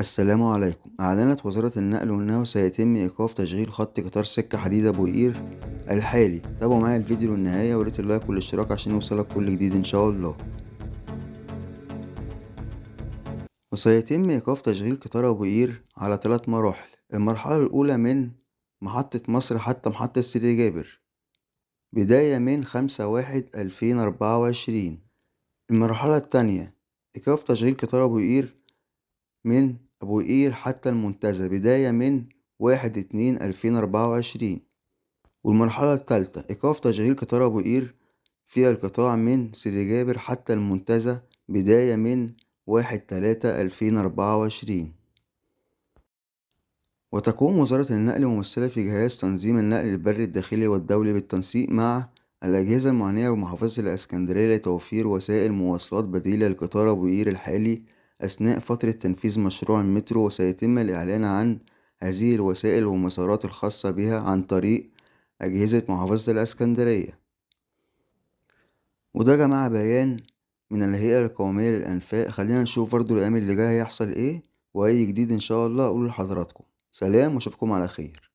السلام عليكم. أعلنت وزارة النقل أنه سيتم إيقاف تشغيل خط قطار سكة حديد أبو قير الحالي. تابعوا معايا الفيديو للنهاية وريت اللايك والاشتراك عشان يوصلك كل جديد إن شاء الله. وسيتم إيقاف تشغيل قطار أبو قير على 3 مراحل. المرحلة الأولى من محطة مصر حتى محطة سيدي جابر بداية من 5/1/2024. المرحلة التانية إيقاف تشغيل قطار أبو قير من أبو قير حتى المنتزه بداية من 1/2/2024. والمرحلة التالتة إيقاف تشغيل قطار أبو قير في القطاع من سيدي جابر حتى المنتزه بداية من 1/3/2024. وتقوم وزارة النقل ممثلة في جهاز تنظيم النقل البري الداخلي والدولي بالتنسيق مع الأجهزة المعنية بمحافظة الإسكندرية لتوفير وسائل مواصلات بديلة لقطار أبو قير الحالي أثناء فترة تنفيذ مشروع المترو. وسيتم الإعلان عن هذه الوسائل والمسارات الخاصة بها عن طريق أجهزة محافظة الإسكندرية. وده يا جماعة بيان من الهيئة القومية للأنفاق. خلينا نشوف برضو الأيام اللي جاية هيحصل إيه، وأي جديد إن شاء الله أقوله لحضراتكم. سلام وأشوفكم على خير.